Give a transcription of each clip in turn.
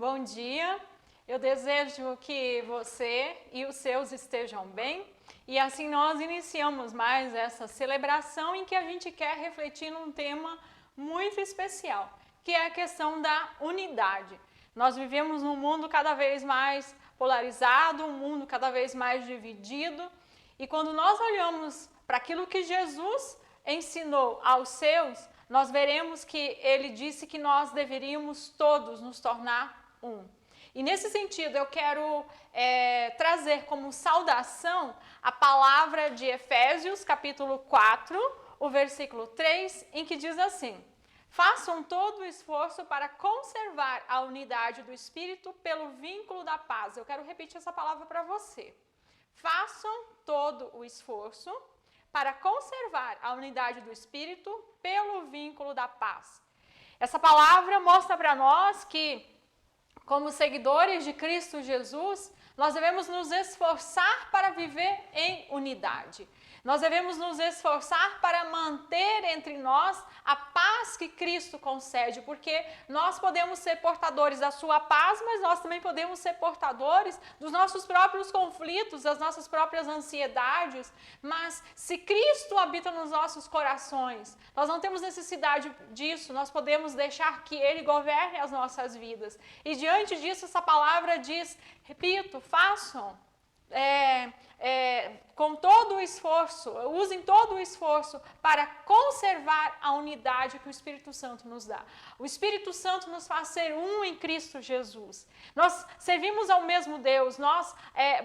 Bom dia, eu desejo que você e os seus estejam bem e assim nós iniciamos mais essa celebração em que a gente quer refletir num tema muito especial, que é a questão da unidade. Nós vivemos num mundo cada vez mais polarizado, um mundo cada vez mais dividido e quando nós olhamos para aquilo que Jesus ensinou aos seus, nós veremos que ele disse que nós deveríamos todos nos tornar um. E nesse sentido eu quero trazer como saudação a palavra de Efésios capítulo 4, o versículo 3, em que diz assim: façam todo o esforço para conservar a unidade do Espírito pelo vínculo da paz. Eu quero repetir essa palavra para você. Façam todo o esforço para conservar a unidade do Espírito pelo vínculo da paz. Essa palavra mostra para nós que, como seguidores de Cristo Jesus, nós devemos nos esforçar para viver em unidade. Nós devemos nos esforçar para manter entre nós a paz que Cristo concede, porque nós podemos ser portadores da sua paz, mas nós também podemos ser portadores dos nossos próprios conflitos, das nossas próprias ansiedades. Mas se Cristo habita nos nossos corações, nós não temos necessidade disso, nós podemos deixar que Ele governe as nossas vidas. E diante disso, essa palavra diz, repito, façam com todo o esforço, usem todo o esforço para conservar a unidade que o Espírito Santo nos dá. O Espírito Santo nos faz ser um em Cristo Jesus. Nós servimos ao mesmo Deus, nós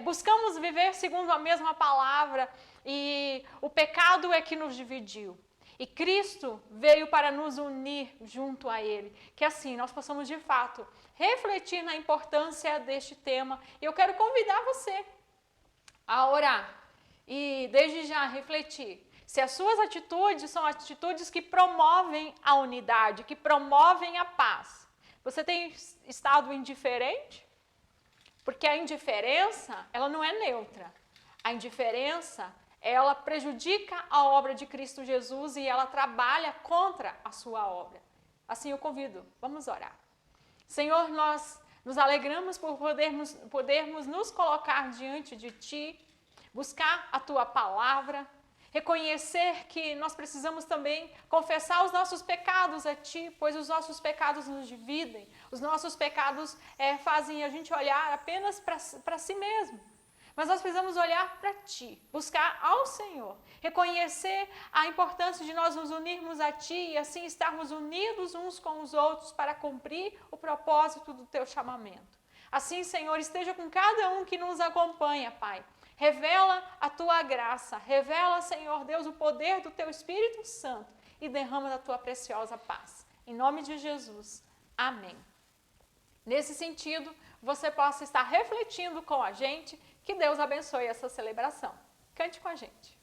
buscamos viver segundo a mesma palavra e o pecado é que nos dividiu. E Cristo veio para nos unir junto a Ele, que assim nós possamos de fato refletir na importância deste tema. E eu quero convidar você a orar e desde já refletir se as suas atitudes são atitudes que promovem a unidade, que promovem a paz. Você tem estado indiferente? Porque a indiferença, ela não é neutra. A indiferença, ela prejudica a obra de Cristo Jesus e ela trabalha contra a sua obra. Assim eu convido, vamos orar. Senhor, nós nos alegramos por podermos nos colocar diante de Ti, buscar a Tua palavra, reconhecer que nós precisamos também confessar os nossos pecados a Ti, pois os nossos pecados nos dividem, os nossos pecados fazem a gente olhar apenas para si mesmo. Mas nós precisamos olhar para Ti, buscar ao Senhor, reconhecer a importância de nós nos unirmos a Ti e assim estarmos unidos uns com os outros para cumprir o propósito do Teu chamamento. Assim, Senhor, esteja com cada um que nos acompanha, Pai. Revela a Tua graça, revela, Senhor Deus, o poder do Teu Espírito Santo e derrama da Tua preciosa paz. Em nome de Jesus, amém. Nesse sentido, você possa estar refletindo com a gente. Que Deus abençoe essa celebração. Cante com a gente.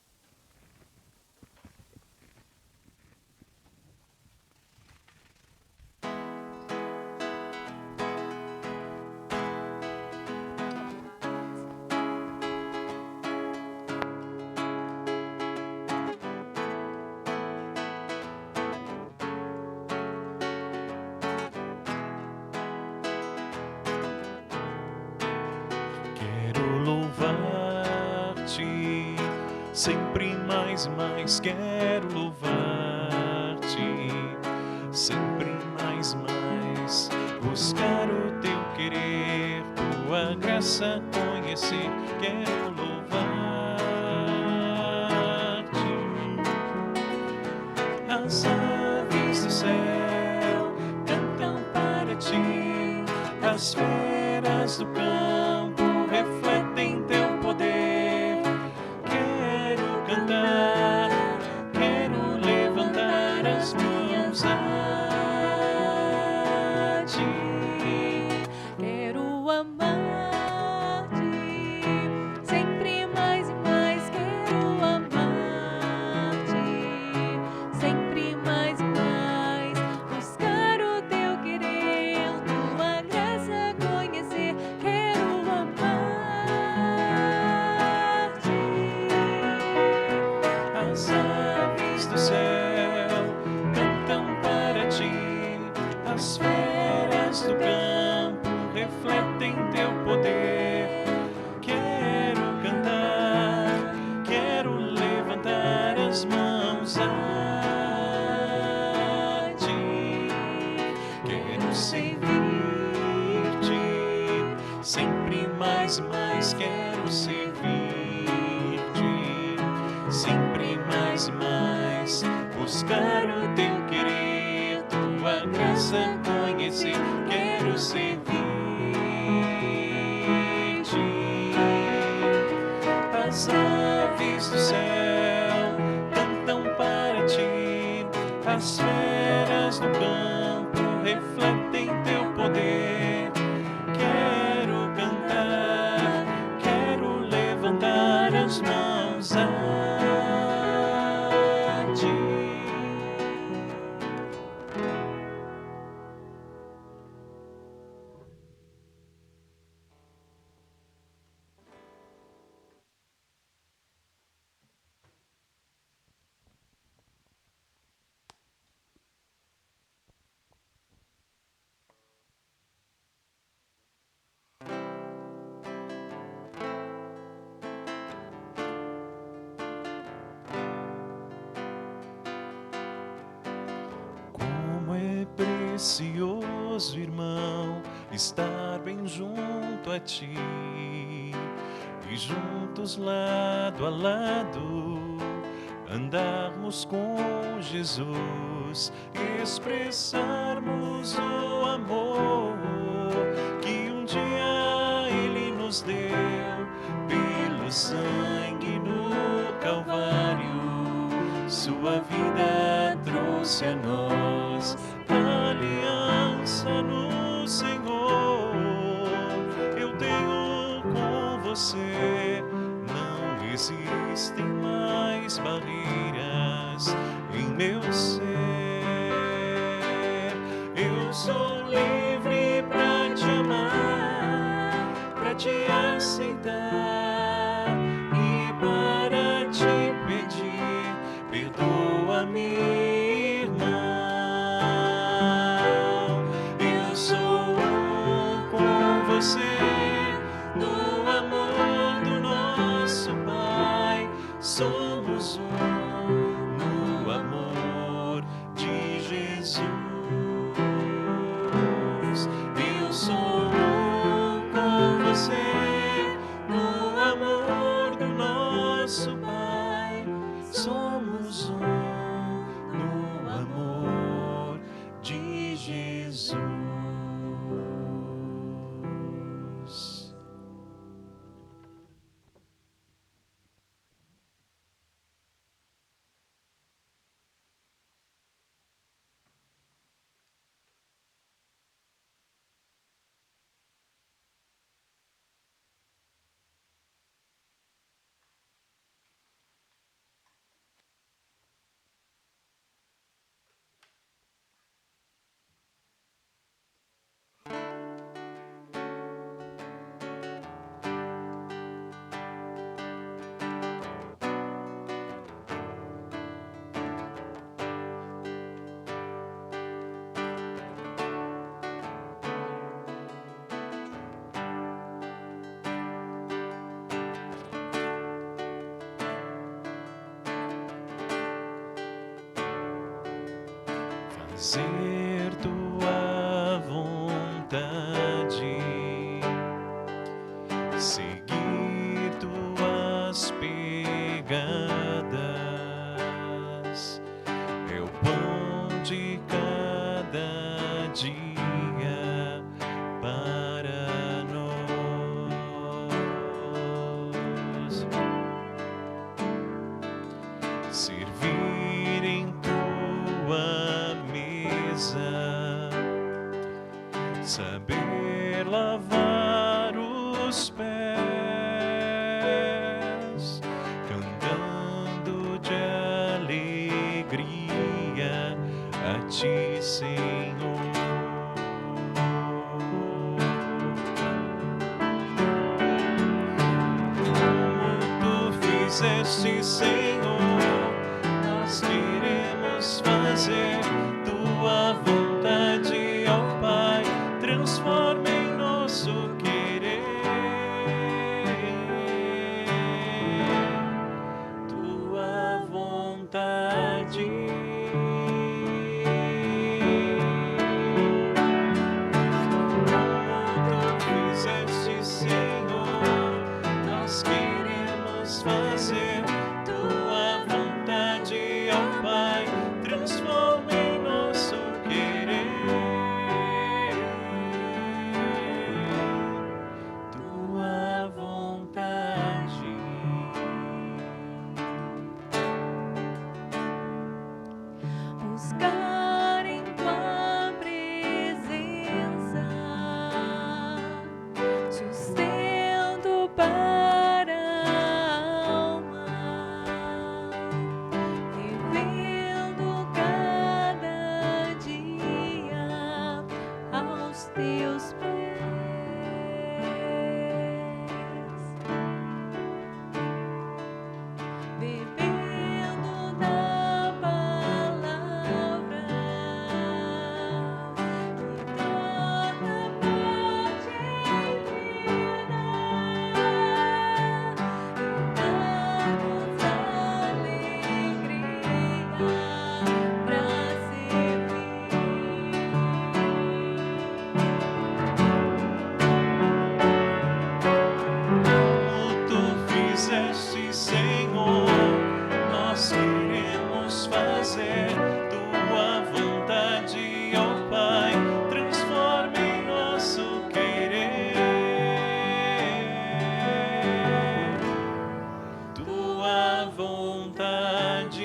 Sempre mais quero louvar-te, sempre mais buscar o teu querer, tua graça graça conhecer, quero louvar-te. As aves do céu cantam para ti, as feras do campo refletem teu poder. Quero cantar, quero levantar as mãos a ti. Quero amar-te, sempre mais e mais quero amar-te, sempre mais e mais buscar o teu querer, tua graça conhecer. Quero amar-te. As aves do céu cantam para ti, as feras do campo refletem teu poder. Quero cantar, quero levantar as mãos a ti. Quero servir-te, sempre mais e mais quero servir-te, sempre mais e mais buscar o teu querer, tua graça conhecer. Quero servir-te. As aves do céu cantam para ti, as feras do campo refletem teu poder. Quero cantar, quero levantar as mãos a ti. Como é precioso, irmão, estar bem junto a ti e juntos lado a lado andarmos com Jesus, expressarmos o amor que um dia Ele nos deu pelo sangue no Calvário. Sua vida trouxe a nós aliança no Senhor. Eu tenho com você, não existem mais barreiras em meu ser. Eu sou livre pra te amar, pra te aceitar e para te pedir, perdoa-me, irmão. Eu sou um com você no amor do nosso Pai. Somos um no amor de Jesus. Eu sou um com você no amor do nosso Pai. Somos um no amor de Jesus. Fazer tua vontade seguir tuas pegadas, é o pão de cada dia para nós. Servir em tua mesa, saber lavar os pés, cantando de alegria a ti, Senhor. Como tu fizeste, Senhor, nós queremos fazer tua vontade, ó Pai, transforma em nosso querer tua vontade. Como tu fizeste, Senhor, nós queremos fazer tua vontade, ó Pai, transforma em nosso querer tua vontade. Buscar em tua presença sustento para a alma, vivendo cada dia aos teus pés. Bebendo da palavra e toda parte inclina e dá-nos alegria pra servir. Como tu fizeste, Senhor, nós queremos fazer tua vontade, ó Pai, transforma em nosso querer tua vontade.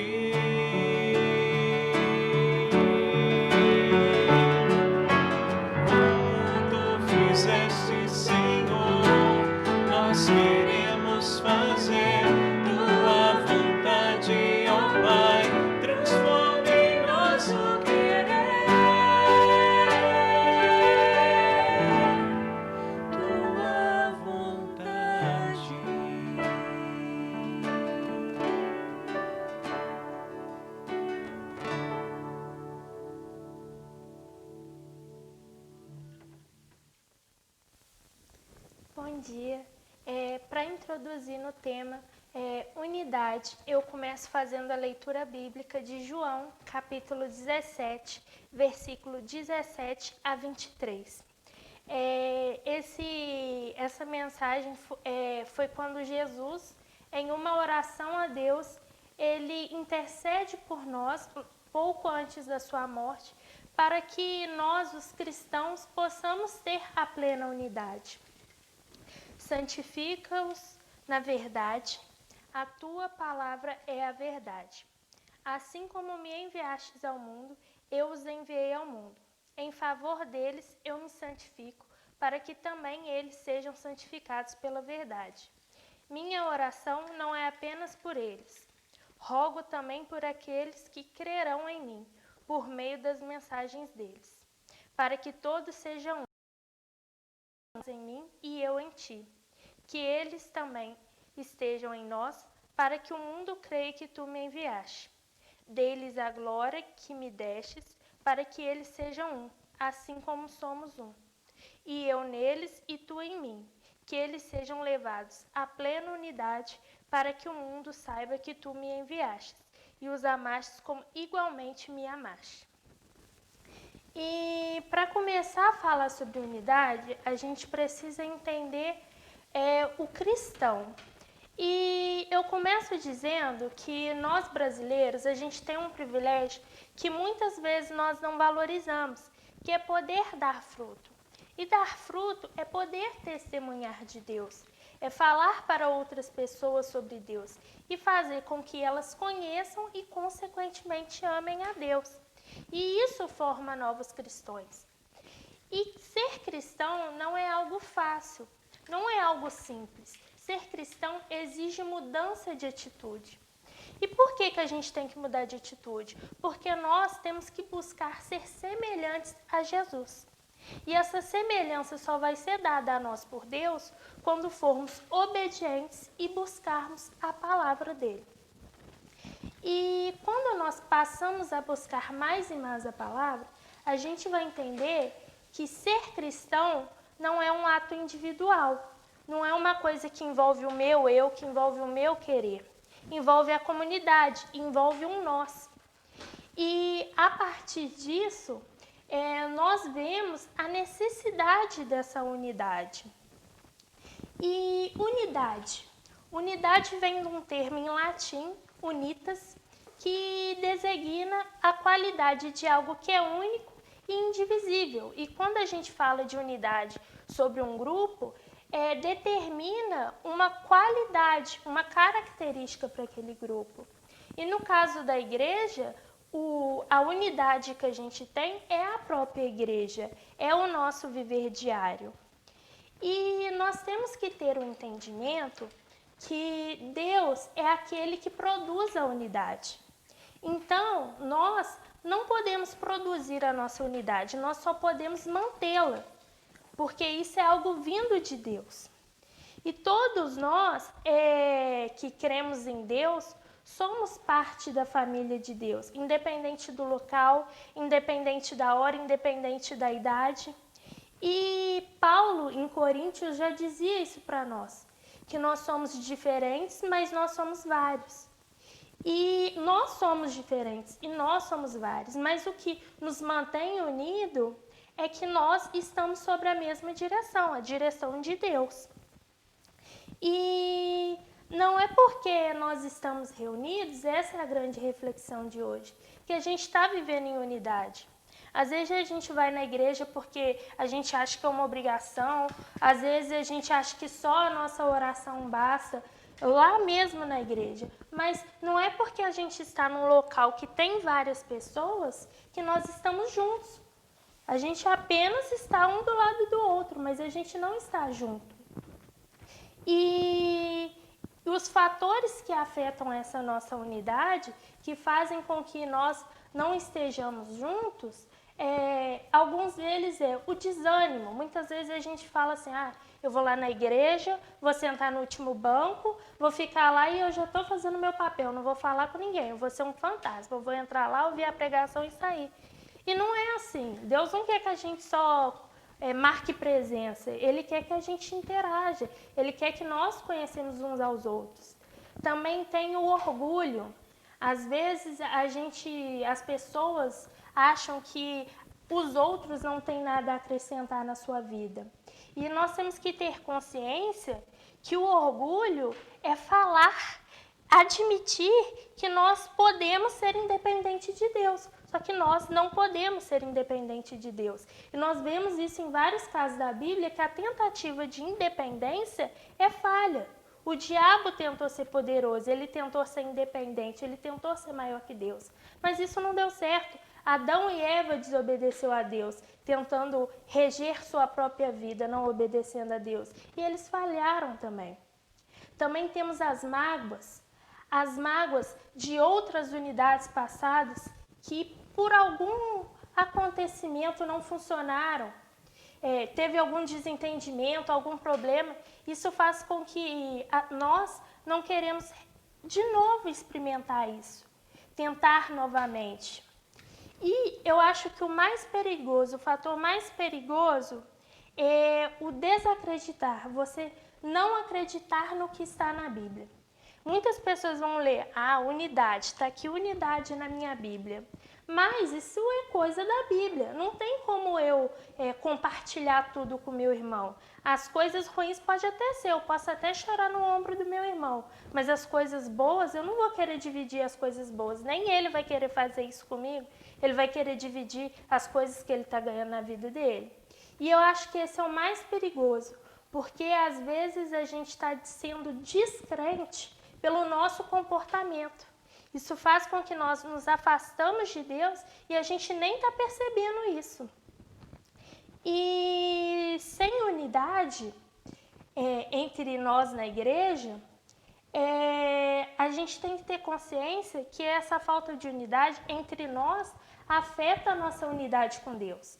Como tu fizeste, Senhor, nós queremos fazer tua vontade, ó Pai, transforma em nosso querer tua vontade. Bom dia. Para introduzir no tema unidade, eu começo fazendo a leitura bíblica de João, capítulo 17, versículo 17 a 23. Essa mensagem foi quando Jesus, em uma oração a Deus, ele intercede por nós pouco antes da sua morte, para que nós, os cristãos, possamos ter a plena unidade. Santifica-os na verdade, a tua palavra é a verdade. Assim como me enviastes ao mundo, eu os enviei ao mundo. Em favor deles eu me santifico, para que também eles sejam santificados pela verdade. Minha oração não é apenas por eles. Rogo também por aqueles que crerão em mim, por meio das mensagens deles, para que todos sejam um em mim e eu em ti. Que eles também estejam em nós, para que o mundo creia que tu me enviaste. Dê-lhes a glória que me destes, para que eles sejam um, assim como somos um. E eu neles e tu em mim, que eles sejam levados à plena unidade, para que o mundo saiba que tu me enviaste, e os amastes como igualmente me amaste. E para começar a falar sobre unidade, a gente precisa entender é o cristão. E eu começo dizendo que nós brasileiros, a gente tem um privilégio que muitas vezes nós não valorizamos, que é poder dar fruto. E dar fruto é poder testemunhar de Deus, é falar para outras pessoas sobre Deus e fazer com que elas conheçam e, consequentemente, amem a Deus. E isso forma novos cristãos. E ser cristão não é algo fácil, não é algo simples. Ser cristão exige mudança de atitude. E por que a gente tem que mudar de atitude? Porque nós temos que buscar ser semelhantes a Jesus. E essa semelhança só vai ser dada a nós por Deus quando formos obedientes e buscarmos a palavra dele. E quando nós passamos a buscar mais e mais a palavra, a gente vai entender que ser cristão não é um ato individual, não é uma coisa que envolve o meu eu, que envolve o meu querer. Envolve a comunidade, envolve um nós. E a partir disso, nós vemos a necessidade dessa unidade. E unidade vem de um termo em latim, unitas, que designa a qualidade de algo que é único e indivisível. E quando a gente fala de unidade sobre um grupo, determina uma qualidade, uma característica para aquele grupo. E no caso da igreja, a unidade que a gente tem é a própria igreja, é o nosso viver diário. E nós temos que ter um entendimento que Deus é aquele que produz a unidade. Então, nós não podemos produzir a nossa unidade, nós só podemos mantê-la, porque isso é algo vindo de Deus. E todos nós que cremos em Deus, somos parte da família de Deus, independente do local, independente da hora, independente da idade. E Paulo, em Coríntios, já dizia isso para nós, que nós somos diferentes, mas nós somos vários. E nós somos diferentes e nós somos vários, mas o que nos mantém unidos é que nós estamos sobre a mesma direção, a direção de Deus. E não é porque nós estamos reunidos, essa é a grande reflexão de hoje, que a gente está vivendo em unidade. Às vezes a gente vai na igreja porque a gente acha que é uma obrigação, às vezes a gente acha que só a nossa oração basta, lá mesmo na igreja. Mas não é porque a gente está num local que tem várias pessoas que nós estamos juntos. A gente apenas está um do lado do outro, mas a gente não está junto. E os fatores que afetam essa nossa unidade, que fazem com que nós não estejamos juntos, alguns deles é o desânimo. Muitas vezes a gente fala assim, eu vou lá na igreja, vou sentar no último banco, vou ficar lá e eu já estou fazendo meu papel, não vou falar com ninguém, eu vou ser um fantasma, eu vou entrar lá, ouvir a pregação e sair. E não é assim. Deus não quer que a gente só marque presença, Ele quer que a gente interaja, Ele quer que nós conhecemos uns aos outros. Também tem o orgulho. Às vezes as pessoas acham que os outros não têm nada a acrescentar na sua vida. E nós temos que ter consciência que o orgulho é falar, admitir que nós podemos ser independentes de Deus. Só que nós não podemos ser independentes de Deus. E nós vemos isso em vários casos da Bíblia, que a tentativa de independência é falha. O diabo tentou ser poderoso, ele tentou ser independente, ele tentou ser maior que Deus. Mas isso não deu certo. Adão e Eva desobedeceu a Deus, tentando reger sua própria vida, não obedecendo a Deus. E eles falharam também. Também temos as mágoas de outras unidades passadas que por algum acontecimento não funcionaram. Teve algum desentendimento, algum problema. Isso faz com que nós não queremos de novo experimentar isso, tentar novamente. E eu acho que o fator mais perigoso é o desacreditar, você não acreditar no que está na Bíblia. Muitas pessoas vão ler, unidade, está aqui unidade na minha Bíblia. Mas isso é coisa da Bíblia. Não tem como eu compartilhar tudo com meu irmão. As coisas ruins pode até ser, eu posso até chorar no ombro do meu irmão. Mas as coisas boas, eu não vou querer dividir as coisas boas. Nem ele vai querer fazer isso comigo. Ele vai querer dividir as coisas que ele está ganhando na vida dele. E eu acho que esse é o mais perigoso. Porque às vezes a gente está sendo descrente pelo nosso comportamento. Isso faz com que nós nos afastamos de Deus e a gente nem está percebendo isso. E sem unidade entre nós na igreja, a gente tem que ter consciência que essa falta de unidade entre nós afeta a nossa unidade com Deus.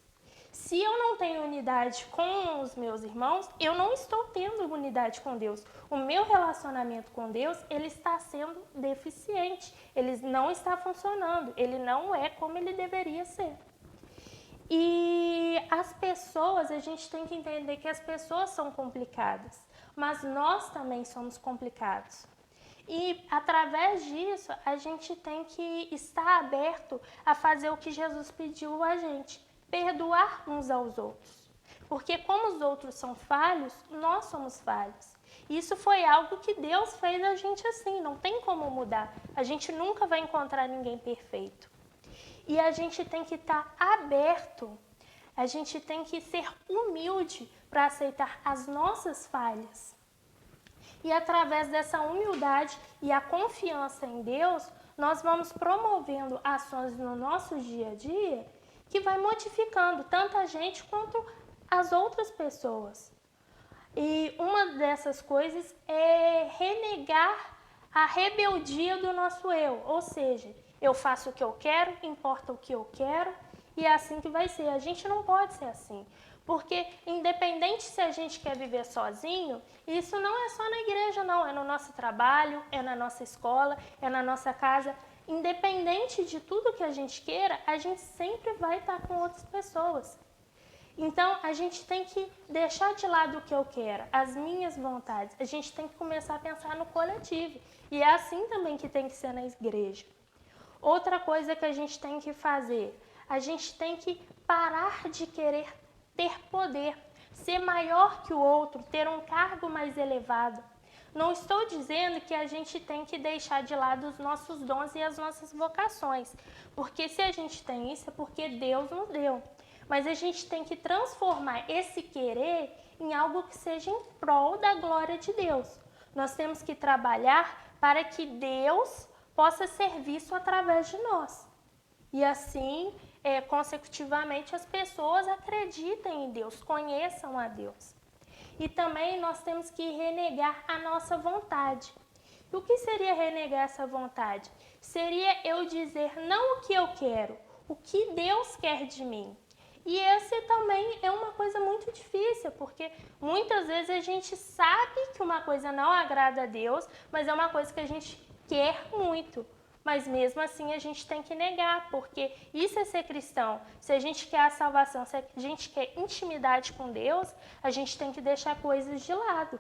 Se eu não tenho unidade com os meus irmãos, eu não estou tendo unidade com Deus. O meu relacionamento com Deus, ele está sendo deficiente. Ele não está funcionando. Ele não é como ele deveria ser. E as pessoas, a gente tem que entender que as pessoas são complicadas, mas nós também somos complicados. E através disso, a gente tem que estar aberto a fazer o que Jesus pediu a gente. Perdoar uns aos outros. Porque como os outros são falhos, nós somos falhos. Isso foi algo que Deus fez a gente assim, não tem como mudar. A gente nunca vai encontrar ninguém perfeito. E a gente tem que estar aberto, a gente tem que ser humilde para aceitar as nossas falhas. E através dessa humildade e a confiança em Deus, nós vamos promovendo ações no nosso dia a dia que vai modificando tanto a gente quanto as outras pessoas. E uma dessas coisas é renegar a rebeldia do nosso eu. Ou seja, eu faço o que eu quero, importa o que eu quero, e é assim que vai ser. A gente não pode ser assim. Porque independente se a gente quer viver sozinho, isso não é só na igreja, não. É no nosso trabalho, é na nossa escola, é na nossa casa. Independente de tudo que a gente queira, a gente sempre vai estar com outras pessoas. Então, a gente tem que deixar de lado o que eu quero, as minhas vontades. A gente tem que começar a pensar no coletivo. E é assim também que tem que ser na igreja. Outra coisa que a gente tem que fazer, a gente tem que parar de querer ter poder, ser maior que o outro, ter um cargo mais elevado. Não estou dizendo que a gente tem que deixar de lado os nossos dons e as nossas vocações, porque se a gente tem isso é porque Deus nos deu. Mas a gente tem que transformar esse querer em algo que seja em prol da glória de Deus. Nós temos que trabalhar para que Deus possa ser visto através de nós. E assim, consecutivamente, as pessoas acreditem em Deus, conheçam a Deus. E também nós temos que renegar a nossa vontade. E o que seria renegar essa vontade? Seria eu dizer não o que eu quero, o que Deus quer de mim. E esse também é uma coisa muito difícil, porque muitas vezes a gente sabe que uma coisa não agrada a Deus, mas é uma coisa que a gente quer muito. Mas mesmo assim a gente tem que negar, porque isso é ser cristão. Se a gente quer a salvação, se a gente quer intimidade com Deus, a gente tem que deixar coisas de lado.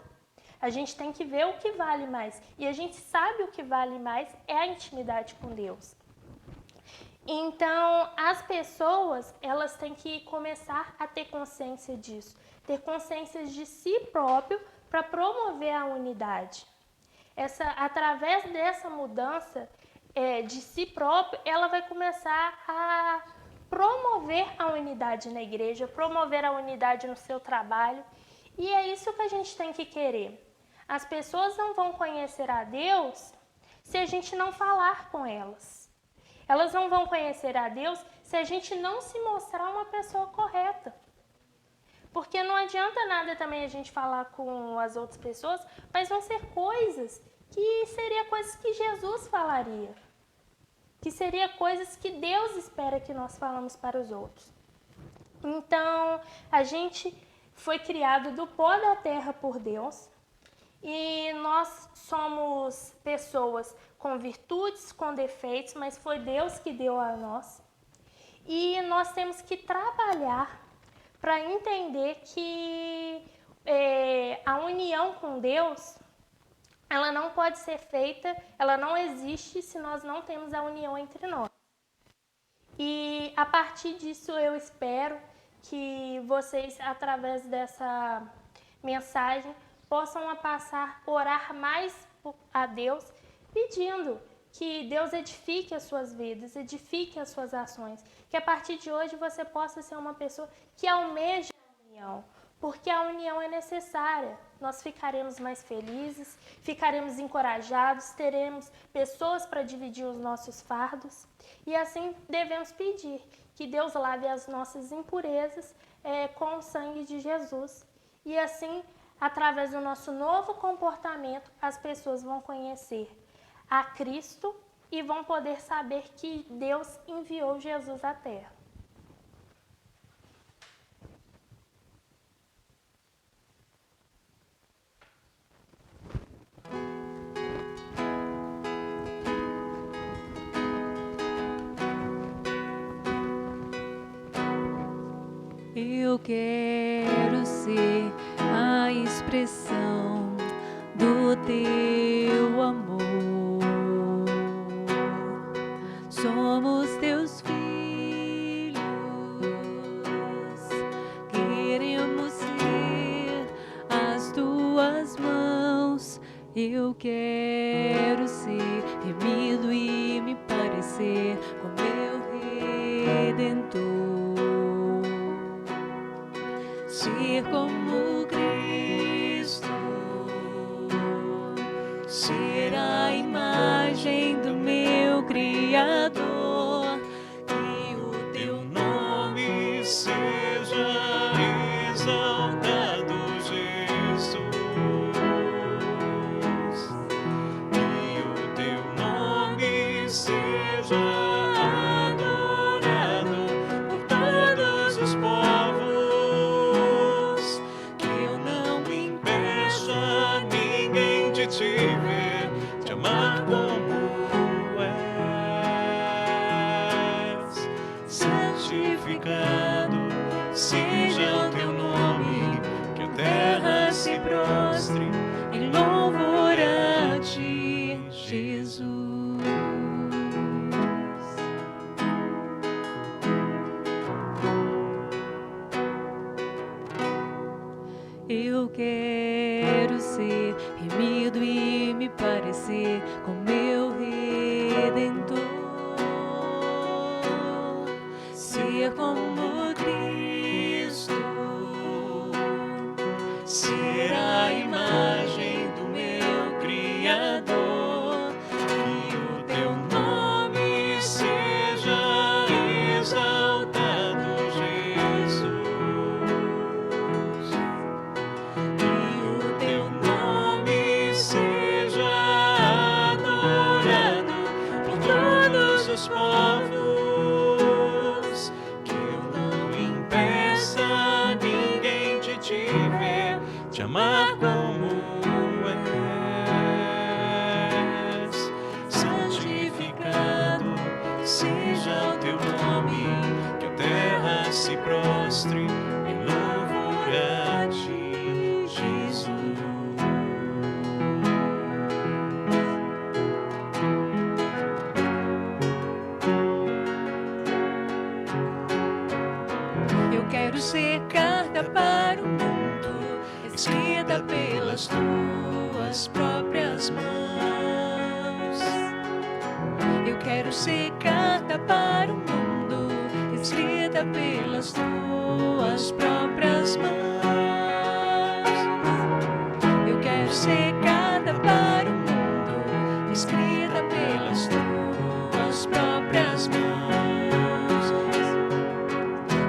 A gente tem que ver o que vale mais. E a gente sabe o que vale mais é a intimidade com Deus. Então, as pessoas, elas têm que começar a ter consciência disso. Ter consciência de si próprio para promover a unidade. Através dessa mudança de si próprio, ela vai começar a promover a unidade na igreja, promover a unidade no seu trabalho. E é isso que a gente tem que querer. As pessoas não vão conhecer a Deus se a gente não falar com elas. Elas não vão conhecer a Deus se a gente não se mostrar uma pessoa correta. Porque não adianta nada também a gente falar com as outras pessoas, mas vão ser coisas que seriam coisas que Jesus falaria. Que seriam coisas que Deus espera que nós falamos para os outros. Então, a gente foi criado do pó da terra por Deus. E nós somos pessoas com virtudes, com defeitos, mas foi Deus que deu a nós. E nós temos que trabalhar para entender que a união com Deus, ela não pode ser feita, ela não existe se nós não temos a união entre nós. E a partir disso eu espero que vocês, através dessa mensagem, possam orar mais a Deus, pedindo que Deus edifique as suas vidas, edifique as suas ações, que a partir de hoje você possa ser uma pessoa que almeja a união, porque a união é necessária. Nós ficaremos mais felizes, ficaremos encorajados, teremos pessoas para dividir os nossos fardos e assim devemos pedir que Deus lave as nossas impurezas com o sangue de Jesus e assim, através do nosso novo comportamento, as pessoas vão conhecer a Cristo e vão poder saber que Deus enviou Jesus à Terra. Eu quero ser a expressão do teu amor. Somos teus filhos, queremos ser as tuas mãos. Eu quero ser remido e me parecer com meu Redentor. Ser como Cristo, ser a imagem do meu Criador, Que o teu nome seja exaltado, Jesus. Que o teu nome seja adorado por todos os povos. Que eu não impeça ninguém de te ver, te amar como és. Santificado seja o teu nome, que a terra se prostre em louvor a ti, Jesus. Eu quero ser remido e me parecer com meu Redentor. Ser como Cristo, ser a imagem do meu Criador. Que o teu nome seja exaltado, Jesus. Que o teu nome seja adorado por todos os povos. Que eu não impeça ninguém de te ver, te amar como és. Santificado seja o teu nome, que a terra se prostre em louvor a ti, Jesus. eu quero ser carta para o mundo, escrita pelas tuas próprias mãos. Eu quero ser carta para o mundo, escrita pelas tuas próprias mãos. Eu quero ser carta para o mundo, escrita pelas tuas próprias mãos.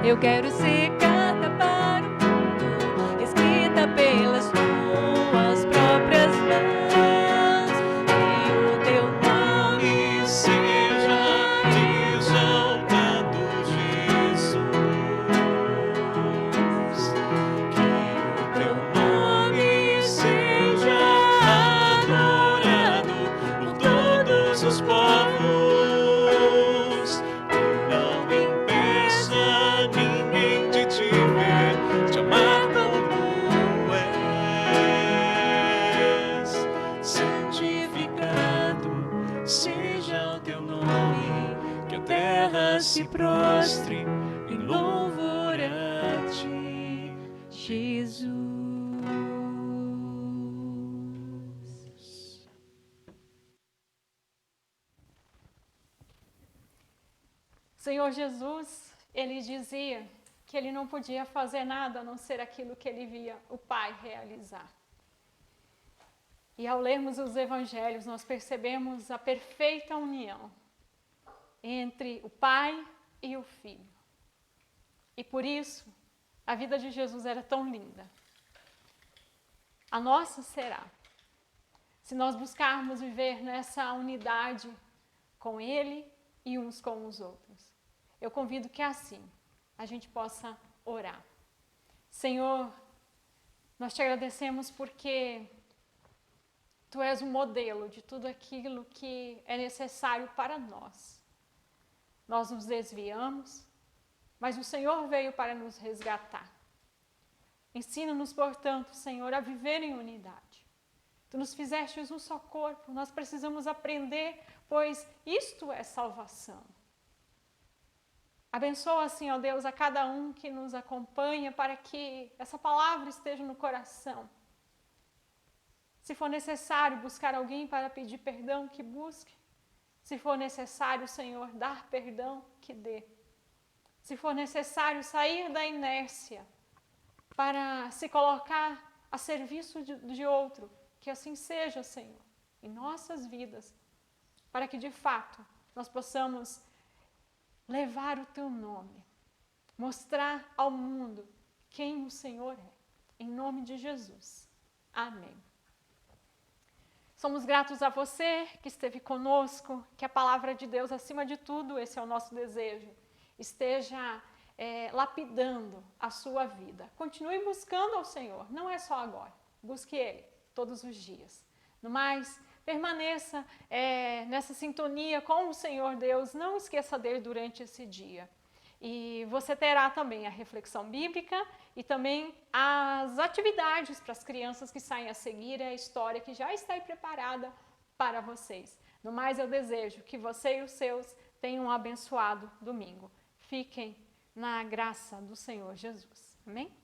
Eu quero ser carta para o mundo, escrita pelas tuas próprias mãos. E o teu nome Seja exaltado, Jesus. Que o teu nome seja adorado por todos os povos. Que não impeça ninguém de se prostre em louvor a ti, Jesus. Senhor Jesus, ele dizia que ele não podia fazer nada a não ser aquilo que ele via o Pai realizar. E ao lermos os evangelhos, nós percebemos a perfeita união entre o Pai e o Filho. E por isso, a vida de Jesus era tão linda. A nossa será, se nós buscarmos viver nessa unidade com Ele e uns com os outros. Eu convido que assim a gente possa orar. Senhor, nós te agradecemos porque Tu és o modelo de tudo aquilo que é necessário para nós. Nós nos desviamos, mas o Senhor veio para nos resgatar. Ensina-nos, portanto, Senhor, a viver em unidade. Tu nos fizestes um só corpo, nós precisamos aprender, pois isto é salvação. Abençoa, assim, ó Deus, a cada um que nos acompanha para que essa palavra esteja no coração. Se for necessário buscar alguém para pedir perdão, que busque. Se for necessário, Senhor, dar perdão, que dê. Se for necessário sair da inércia para se colocar a serviço de outro, que assim seja, Senhor, em nossas vidas, para que de fato nós possamos levar o Teu nome, mostrar ao mundo quem o Senhor é, em nome de Jesus. Amém. Somos gratos a você que esteve conosco, que a palavra de Deus, acima de tudo, esse é o nosso desejo, esteja lapidando a sua vida. Continue buscando ao Senhor, não é só agora, busque Ele todos os dias. No mais, permaneça nessa sintonia com o Senhor Deus, não esqueça dele durante esse dia. E você terá também a reflexão bíblica e também as atividades para as crianças que saem a seguir, a história que já está aí preparada para vocês. No mais, eu desejo que você e os seus tenham um abençoado domingo. Fiquem na graça do Senhor Jesus. Amém?